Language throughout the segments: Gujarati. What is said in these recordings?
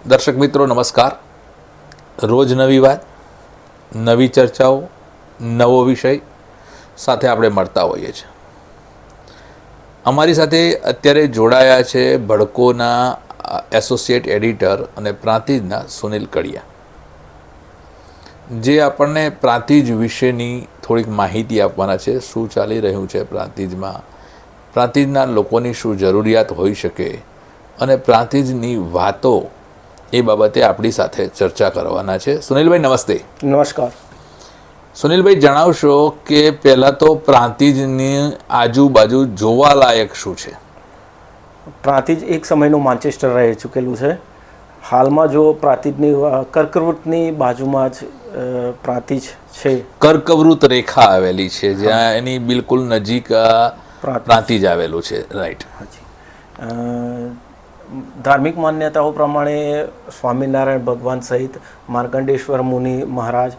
દર્શક મિત્રો નમસ્કાર. રોજ નવી વાત, નવી ચર્ચાઓ, નવો વિષય સાથે આપણે મળતા હોઈએ છીએ. અમારી સાથે અત્યારે જોડાયા છે ભડકોના એસોસિએટ એડિટર અને પ્રાંતિજના સુનિલ કડિયા, જે આપણને પ્રાંતિજ વિશેની થોડીક માહિતી આપવાના છે. શું ચાલી રહ્યું છે પ્રાંતિજમાં, પ્રાંતિજના લોકોની શું જરૂરિયાત હોઈ શકે અને પ્રાંતિજની વાતો એ બાબતે આપણી સાથે ચર્ચા કરવાના છે. સુનિલભાઈ નમસ્તે. નમસ્કાર. સુનિલભાઈ જણાવશો કે પહેલાં તો પ્રાંતિજની આજુબાજુ જોવાલાયક શું છે? પ્રાંતિજ એક સમયનું માન્ચેસ્ટર રહી ચૂકેલું છે. હાલમાં જો પ્રાંતિજની કર્કવૃતની બાજુમાં જ પ્રાંતિજ છે. કર્કવૃત રેખા આવેલી છે જ્યાં એની બિલકુલ નજીક પ્રાંતિજ આવેલું છે. રાઈટ. ધાર્મિક માન્યતાઓ પ્રમાણે સ્વામિનારાયણ ભગવાન સહિત માર્કંડેશ્વર મુનિ મહારાજ,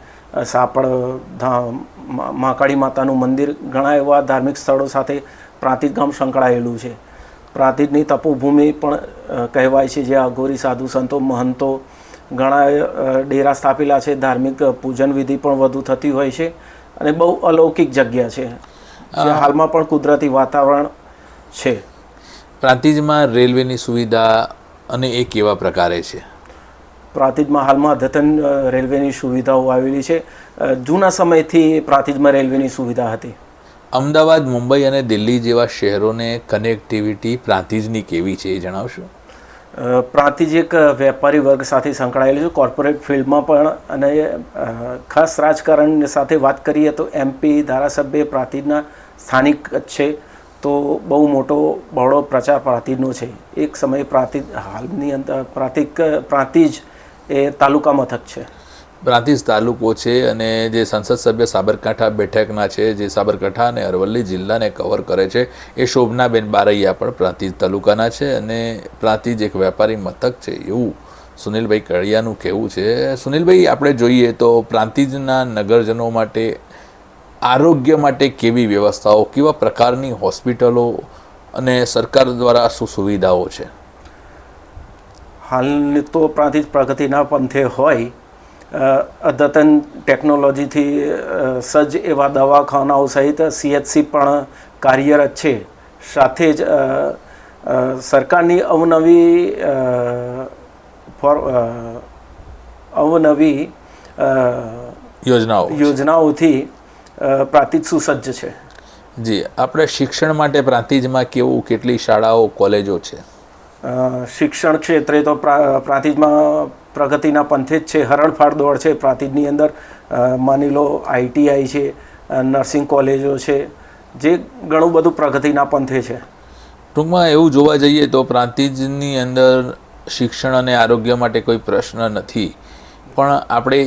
સાપડ ધામ, મહાકાળી માતાનું મંદિર, ઘણા એવા ધાર્મિક સ્થળો સાથે પ્રાંતિજ ગામ સંકળાયેલું છે. પ્રાંતિજની તપોભૂમિ પણ કહેવાય છે, જ્યાં અઘોરી સાધુ સંતો મહંતો ઘણા ડેરા સ્થાપેલા છે. ધાર્મિક પૂજન વિધિ પણ વધુ થતી હોય છે અને બહુ અલૌકિક જગ્યા છે. હાલમાં પણ કુદરતી વાતાવરણ છે. પ્રાંતિજમાં રેલવેની સુવિધા અને એ કેવા પ્રકારે છે? પ્રાંતિજમાં હાલમાં અદ્યતન રેલવેની સુવિધાઓ આવેલી છે. જૂના સમયથી પ્રાંતિજમાં રેલવેની સુવિધા હતી. અમદાવાદ, મુંબઈ અને દિલ્હી જેવા શહેરોને કનેક્ટિવિટી પ્રાંતિજની કેવી છે એ જણાવશો? પ્રાંતિજ એક વેપારી વર્ગ સાથે સંકળાયેલું છે, કોર્પોરેટ ફિલ્ડમાં પણ. અને ખાસ રાજકારણ સાથે વાત કરીએ તો MP ધારાસભ્ય પ્રાંતિજના સ્થાનિક જ છે. તો બહુ મોટો બહોળો પ્રચાર પ્રાંતિજનો છે. એક સમયે પ્રાંતિજ, હાલની અંદર પ્રાંતિજ એ તાલુકા મથક છે. પ્રાંતિજ તાલુકો છે અને જે સંસદ સભ્ય સાબરકાંઠા બેઠકના છે, જે સાબરકાંઠા અને અરવલ્લી જિલ્લાને કવર કરે છે, એ શોભનાબેન બારૈયા પણ પ્રાંતિજ તાલુકાના છે. અને પ્રાંતિજ એક વેપારી મથક છે એવું સુનિલભાઈ કડિયાનું કહેવું છે. સુનિલભાઈ, આપણે જોઈએ તો પ્રાંતિજના નગરજનો માટે આરોગ્ય માટે કેવી વ્યવસ્થાઓ, કેવા પ્રકારની હોસ્પિટલો અને સરકાર દ્વારા શું સુવિધાઓ છે? હાલની તો પ્રાંતિજ પ્રગતિના પંથે હોય, અદ્યતન ટેકનોલોજીથી સજ્જ એવા દવાખાનાઓ સહિત CHC પણ કાર્યરત છે. સાથે જ સરકારની અવનવી યોજનાઓથી પ્રાંતિજ સુસજ્જ છે. જી, આપણે શિક્ષણ માટે પ્રાંતિજમાં કેવું, કેટલી શાળાઓ, કોલેજો છે? શિક્ષણ ક્ષેત્રે તો પ્રાંતિજમાં પ્રગતિના પંથે જ છે. હરણફાળ દોડ છે પ્રાંતિજની અંદર. માની લો ITI છે, નર્સિંગ કોલેજો છે, જે ઘણું બધું પ્રગતિના પંથે છે. ટૂંકમાં એવું જોવા જઈએ તો પ્રાંતિજની અંદર શિક્ષણ અને આરોગ્ય માટે કોઈ પ્રશ્ન નથી, પણ આપણે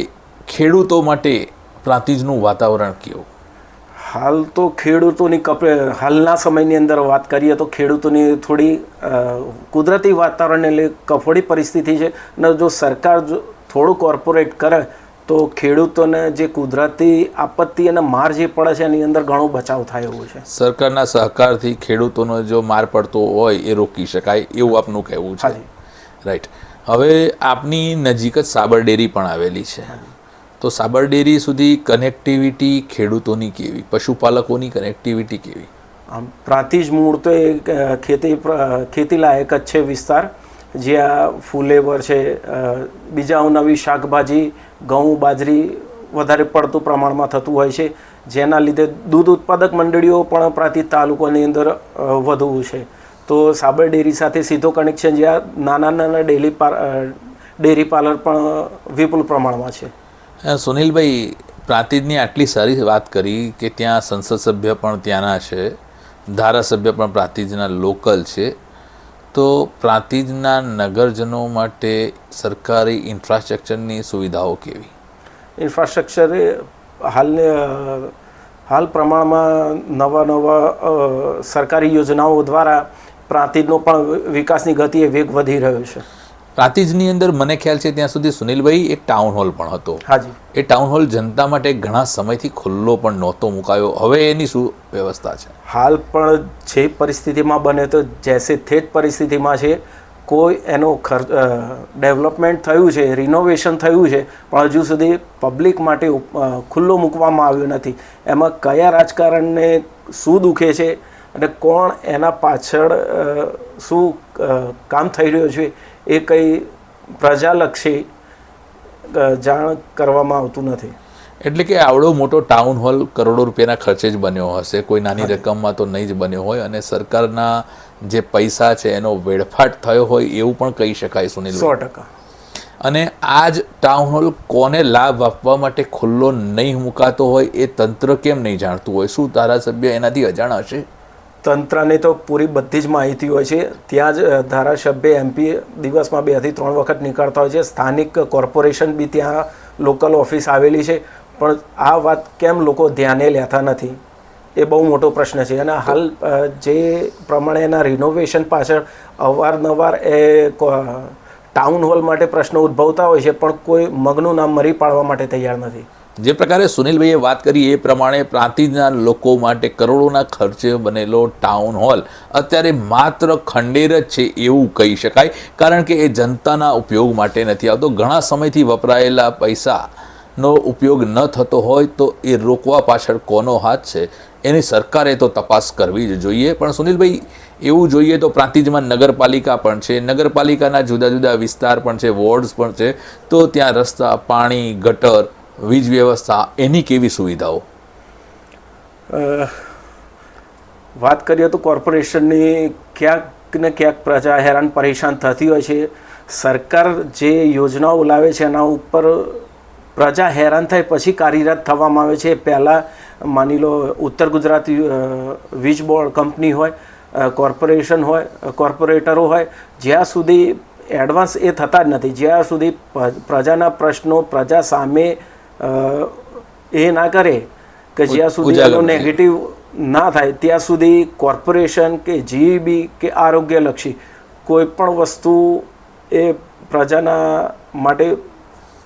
ખેડૂતો માટે પ્રાંતિજનું વાતાવરણ કેવું? હાલ તો ખેડૂતોની હાલના સમયની અંદર વાત કરીએ તો ખેડૂતોની થોડી કુદરતી વાતાવરણને લઈ કફોડી પરિસ્થિતિ છે. અને જો સરકાર થોડું કોર્પોરેટ કરે તો ખેડૂતોને જે કુદરતી આપત્તિ અને માર જે પડે છે એની અંદર ઘણો બચાવ થાય એવું છે. સરકારના સહકારથી ખેડૂતોનો જો માર પડતો હોય એ રોકી શકાય એવું આપનું કહેવું છે. રાઈટ. હવે આપની નજીક જ સાબર ડેરી પણ આવેલી છે. તો સાબર ડેરી સુધી કનેક્ટિવિટી ખેડૂતોની કેવી, પશુપાલકોની કનેક્ટિવિટી કેવી? પ્રાંતિજ મૂળ તો એ ખેતી લાયક જ છે વિસ્તાર, જ્યાં ફુલેવર છે, બીજા નવી શાકભાજી, ઘઉં, બાજરી વધારે પડતું પ્રમાણમાં થતું હોય છે. જેના લીધે દૂધ ઉત્પાદક મંડળીઓ પણ પ્રાંતિજ તાલુકાની અંદર વધુ છે. તો સાબર ડેરી સાથે સીધો કનેક્શન, જ્યાં નાના ડેરી પાર્લર પણ વિપુલ પ્રમાણમાં છે. સુનિલભાઈ, પ્રાંતિજની આટલી સારી વાત કરી કે ત્યાં સંસદ સભ્ય પણ ત્યાંના છે, ધારાસભ્ય પણ પ્રાંતિજના લોકલ છે. તો પ્રાંતિજના નગરજનો માટે સરકારી ઇન્ફ્રાસ્ટ્રક્ચરની સુવિધાઓ કેવી? ઇન્ફ્રાસ્ટ્રક્ચર હાલ પ્રમાણમાં નવા સરકારી યોજનાઓ દ્વારા પ્રાંતિજનો પણ વિકાસની ગતિએ વેગ વધી રહ્યો છે. પ્રાંતિજની અંદર મને ખ્યાલ છે ત્યાં સુધી સુનિલભાઈ એક ટાઉન હોલ પણ હતો. હાજી. એ ટાઉન હોલ જનતા માટે ઘણા સમયથી ખુલ્લો પણ નહોતો મુકાયો. હવે એની શું વ્યવસ્થા છે? હાલ પણ જે પરિસ્થિતિમાં બને તો જૈસે તે જ પરિસ્થિતિમાં છે. કોઈ એનો ખર્ચ ડેવલપમેન્ટ થયું છે, રિનોવેશન થયું છે, પણ હજુ સુધી પબ્લિક માટે ખુલ્લો મૂકવામાં આવ્યો નથી. એમાં કયા રાજકારણને શું દુખે છે અને કોણ એના પાછળ શું કામ થઈ રહ્યું છે એ કંઈ પ્રજાલક્ષી જાણ કરવામાં આવતું નથી. એટલે કે આવડો મોટો ટાઉન હોલ કરોડો રૂપિયાના ખર્ચે જ બન્યો હશે, કોઈ નાની રકમમાં તો નહીં જ બન્યો હોય, અને સરકારના જે પૈસા છે એનો વેડફાટ થયો હોય એવું પણ કહી શકાય સુનિલ. 100%. અને આ જ ટાઉન હોલ કોને લાભ આપવા માટે ખુલ્લો નહીં મુકાતો હોય એ તંત્ર કેમ નહીં જાણતું હોય? શું ધારાસભ્ય એનાથી અજાણ હશે? તંત્રને તો પૂરી બધી જ માહિતી હોય છે. ત્યાં જ ધારાસભ્ય MP દિવસમાં 2 થી 3 વખત નીકળતા હોય છે. સ્થાનિક કોર્પોરેશન બી ત્યાં લોકલ ઓફિસ આવેલી છે, પણ આ વાત કેમ લોકો ધ્યાને લેતા નથી એ બહુ મોટો પ્રશ્ન છે. અને હાલ જે પ્રમાણે એના રિનોવેશન પાછળ અવારનવાર એ ટાઉન હોલ માટે પ્રશ્નો ઉદ્ભવતા હોય છે, પણ કોઈ મગનું નામ મરી પાડવા માટે તૈયાર નથી. જે પ્રકારે સુનિલભાઈએ વાત કરી એ પ્રમાણે પ્રાંતિજના લોકો માટે કરોડોના ખર્ચે બનેલો ટાઉન હોલ અત્યારે માત્ર ખંડેર જ છે એવું કહી શકાય, કારણ કે એ જનતાના ઉપયોગ માટે નથી આવતો. ઘણા સમયથી વપરાયેલા પૈસાનો ઉપયોગ ન થતો હોય તો એ રોકવા પાછળ કોનો હાથ છે એની સરકારે તો તપાસ કરવી જ જોઈએ. પણ સુનિલભાઈ, એવું જોઈએ તો પ્રાંતિજમાં નગરપાલિકા પણ છે, નગરપાલિકાના જુદા જુદા વિસ્તાર પણ છે, વોર્ડ્સ પણ છે, તો ત્યાં રસ્તા, પાણી, ગટર, વીજ વ્યવસ્થા, એની કેવી સુવિધાઓ? વાત કરીએ તો કોર્પોરેશનની ક્યાંક ને ક્યાંક પ્રજા હેરાન પરેશાન થતી હોય છે. સરકાર જે યોજનાઓ લાવે છે એના ઉપર પ્રજા હેરાન થાય પછી કાર્યરત થવામાં આવે છે. પહેલાં માની લો ઉત્તર ગુજરાત વીજ બોર્ડ કંપની હોય, કોર્પોરેશન હોય, કોર્પોરેટરો હોય, જ્યાં સુધી એડવાન્સ એ થતા જ નથી, જ્યાં સુધી પ્રજાના પ્રશ્નો પ્રજા સામે એ ના કરે કે જ્યાં સુધી એનો નેગેટિવ ના થાય ત્યાં સુધી કોર્પોરેશન કે GEB કે આરોગ્યલક્ષી કોઈ પણ વસ્તુ એ પ્રજાના માટે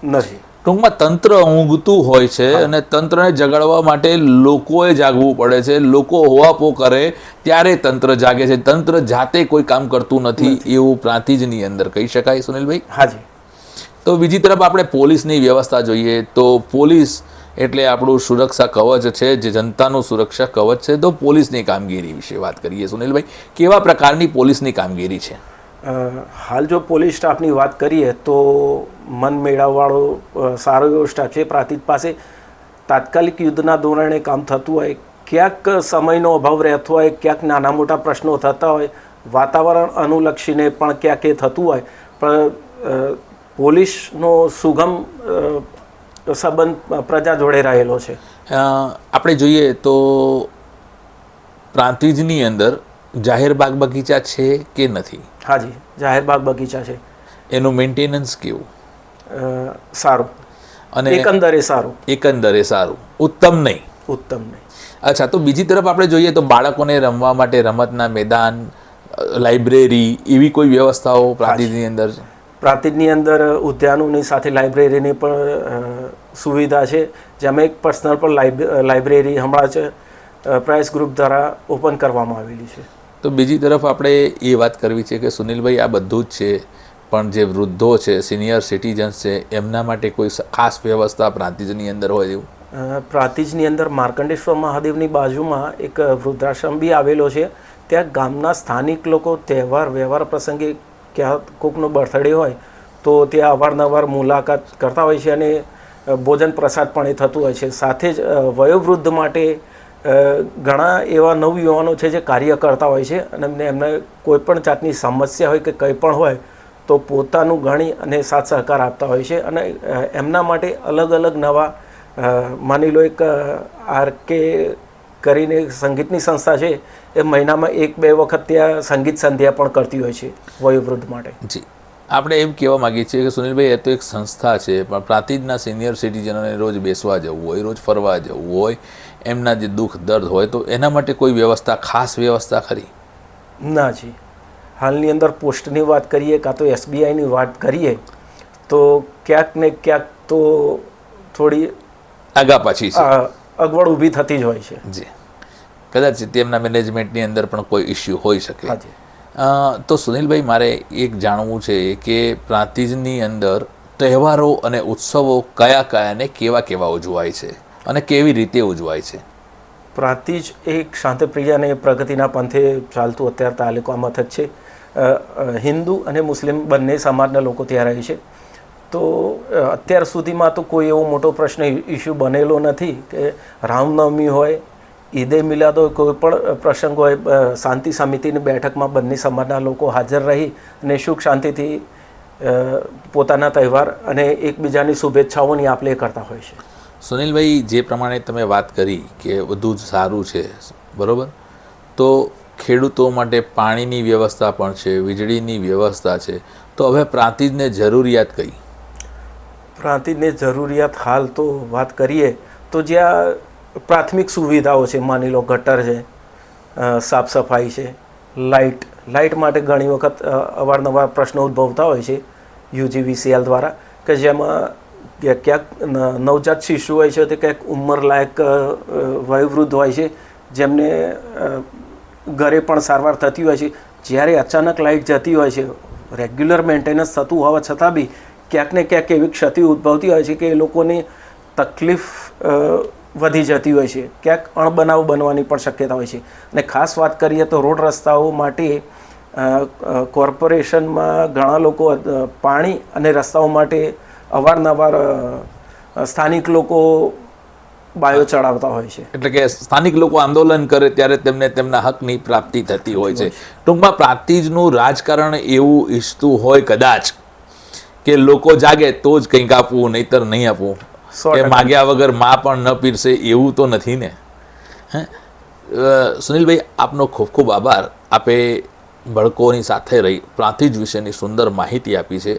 નથી. ટૂંકમાં તંત્ર ઊંઘતું હોય છે અને તંત્રને જગાડવા માટે લોકોએ જાગવું પડે છે. લોકો હોવાપો કરે ત્યારે તંત્ર જાગે છે. તંત્ર જાતે કોઈ કામ કરતું નથી એવું પ્રાંતિજની અંદર કહી શકાય સુનિલભાઈ. હાજી. તો બીજી તરફ આપણે પોલીસની વ્યવસ્થા જોઈએ તો પોલીસ એટલે આપણું સુરક્ષા કવચ છે, જે જનતાનું સુરક્ષા કવચ છે. તો પોલીસની કામગીરી વિશે વાત કરીએ સુનિલભાઈ, કેવા પ્રકારની પોલીસની કામગીરી છે? હાલ જો પોલીસ સ્ટાફની વાત કરીએ તો મન મેળવવાળો સારો એવો સ્ટાફ છે પ્રાંતિજ પાસે. તાત્કાલિક યુદ્ધના ધોરણે કામ થતું હોય, ક્યાંક સમયનો અભાવ રહેતો હોય, ક્યાંક નાના મોટા પ્રશ્નો થતા હોય, વાતાવરણ અનુલક્ષીને પણ ક્યાંક એ થતું હોય, પણ પોલીસનો સુગમ સંબંધ પ્રજા જોડે રહેલો છે. આપણે જોઈએ તો પ્રાંતિજની અંદર જાહેર બાગ બગીચા છે કે નથી? હાજી, જાહેર બાગ બગીચા છે. એનું મેન્ટેનન્સ કેવું? સારું. અને એકંદરે સારું. એકંદરે સારું, ઉત્તમ નહીં? ઉત્તમ નહીં. અચ્છા, તો બીજી તરફ આપણે જોઈએ તો બાળકોને રમવા માટે રમતના મેદાન, લાઇબ્રેરી, એવી કોઈ વ્યવસ્થાઓ પ્રાંતિજની અંદર છે? પ્રાંતિજની અંદર ઉદ્યાનોની સાથે લાઇબ્રેરીની પણ સુવિધા છે, જેમાં એક પર્સનલ પણ લાઇબ્રેરી હમણાં જ પ્રાઇસ ગ્રુપ દ્વારા ઓપન કરવામાં આવેલી છે. તો બીજી તરફ આપણે એ વાત કરવી છે કે સુનિલભાઈ, આ બધું જ છે, પણ જે વૃદ્ધો છે, સિનિયર સિટીઝન્સ છે, એમના માટે કોઈ ખાસ વ્યવસ્થા પ્રાંતિજની અંદર હોય એવું? પ્રાંતિજની અંદર માર્કંડેશ્વર મહાદેવની બાજુમાં એક વૃદ્ધાશ્રમ બી આવેલો છે. ત્યાં ગામના સ્થાનિક લોકો તહેવાર વ્યવહાર પ્રસંગે ક્યાં કોઈકનો બર્થડે હોય તો ત્યાં અવારનવાર મુલાકાત કરતા હોય છે અને ભોજન પ્રસાદ પણ એ થતું હોય છે. સાથે જ વયોવૃદ્ધ માટે ઘણા એવા નવયુવાનો છે જે કાર્ય કરતા હોય છે અને એમને કોઈ પણ જાતની સમસ્યા હોય કે કંઈ પણ હોય તો પોતાનું ગણી અને સાથ સહકાર આપતા હોય છે. અને એમના માટે અલગ અલગ નવા માની લો એક RK કરીને સંગીતની સંસ્થા છે, એ મહિનામાં 1-2 વખત ત્યાં સંગીત સંધ્યા પણ કરતી હોય છે વયોવૃદ્ધ માટે. જી, આપણે એમ કહેવા માગીએ છીએ કે સુનિલભાઈ, એ તો એક સંસ્થા છે, પણ પ્રાંતિજના સિનિયર સિટીઝનોને રોજ બેસવા જવું હોય, રોજ ફરવા જવું હોય, એમના જે દુઃખ દર્દ હોય, તો એના માટે કોઈ વ્યવસ્થા, ખાસ વ્યવસ્થા ખરી? ના જી, હાલની અંદર પોસ્ટની વાત કરીએ કાં તો SBIની વાત કરીએ તો ક્યાંક ને ક્યાંક તો થોડી આગા પાછી છે, અગવડ ઊભી થતી જ હોય છે. જી, કદાચ તેમના મેનેજમેન્ટની અંદર પણ કોઈ ઇસ્યુ હોઈ શકે. તો સુનિલભાઈ, મારે એક જાણવું છે કે પ્રાંતિજની અંદર તહેવારો અને ઉત્સવો કયા કયા ને કેવા કેવા ઉજવાય છે અને કેવી રીતે ઉજવાય છે? પ્રાંતિજ એક શાંતિપ્રિય અને પ્રગતિના પંથે ચાલતું અત્યારે તાલુકા મથક છે. હિન્દુ અને મુસ્લિમ બંને સમાજના લોકો ત્યાં રહે છે. તો અત્યાર સુધીમાં તો કોઈ એવો મોટો પ્રશ્ન ઇસ્યુ બનેલો નથી કે રામનવમી હોય, ઈદે મિલાદ હોય, કોઈ પણ પ્રસંગ હોય, શાંતિ સમિતિની બેઠકમાં બંને સમાજના લોકો હાજર રહી અને સુખ શાંતિથી પોતાના તહેવાર અને એકબીજાની શુભેચ્છાઓની આપ લે કરતા હોય છે. સુનિલભાઈ, જે પ્રમાણે તમે વાત કરી કે બધું જ સારું છે, બરાબર, તો ખેડૂતો માટે પાણીની વ્યવસ્થા પણ છે, વીજળીની વ્યવસ્થા છે, તો હવે પ્રાંતિજને જરૂરિયાત કઈ? પ્રાંતિજની જરૂરિયાત હાલ તો વાત કરીએ તો જ્યાં પ્રાથમિક સુવિધાઓ છે, માની લો ગટર છે, સાફ સફાઈ છે, લાઇટ માટે ઘણી વખત અવારનવાર પ્રશ્નો ઉદ્ભવતા હોય છે UGVCL દ્વારા, કે જેમાં ક્યાંક નવજાત શિશુ હોય છે, તે ક્યાંક ઉંમરલાયક વયોવૃદ્ધ હોય છે, જેમને ઘરે પણ સારવાર થતી હોય છે. જ્યારે અચાનક લાઇટ જતી હોય છે, રેગ્યુલર મેન્ટેનન્સ થતું હોવા છતાં બી ક્યાંક ને ક્યાંક એવી ક્ષતિ ઉદ્ભવતી હોય છે કે એ લોકોની તકલીફ વધી જતી હોય છે, ક્યાંક અણબનાવ બનવાની પણ શક્યતા હોય છે. અને ખાસ વાત કરીએ તો રોડ રસ્તાઓ માટે કોર્પોરેશનમાં ઘણા લોકો પાણી અને રસ્તાઓ માટે અવારનવાર સ્થાનિક લોકો બાયો ચડાવતા હોય છે. એટલે કે સ્થાનિક લોકો આંદોલન કરે ત્યારે તેમને તેમના હકની પ્રાપ્તિ થતી હોય છે. ટૂંકમાં પ્રાંતિજનું રાજકારણ એવું ઈચ્છતું હોય કદાચ કે લોકો જાગે તો જ કંઈક આપવું, નહીતર નહીં આપવું, કે માગ્યા વગર માં પણ ન પીરસે, એવું તો નથી ને? હે સુનિલભાઈ, આપનો ખૂબ ખૂબ આભાર. આપે ભડકોની સાથે રહી પ્રાંતિજ વિશેની સુંદર માહિતી આપી છે.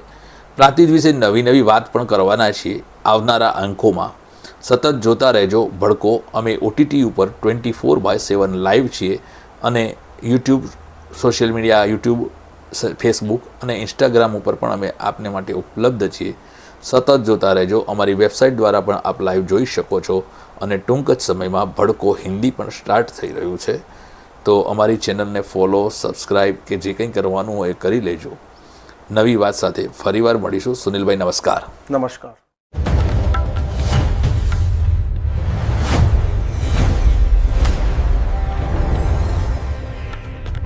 પ્રાંતિજ વિશે નવી નવી વાત પણ કરવાના છીએ આવનારા અંકોમાં. સતત જોતા રહેજો ભડકો. અમે OTT ઉપર 24/7 લાઈવ છીએ અને YouTube, social media, YouTube, Facebook અને ઇન્સ્ટાગ્રામ ઉપર પણ અમે આપને માટે ઉપલબ્ધ છીએ. સતત જોતા રહેજો. અમારી વેબસાઇટ દ્વારા પણ આપ લાઈવ જોઈ શકો છો અને ટૂંક જ સમયમાં ભડકો હિન્દી પણ સ્ટાર્ટ થઈ રહ્યું છે. તો અમારી ચેનલને ફોલો, સબસ્ક્રાઈબ કે જે કંઈ કરવાનું હોય એ કરી લેજો. નવી વાત સાથે ફરીવાર મળીશું. સુનિલભાઈ, નમસ્કાર. નમસ્કાર.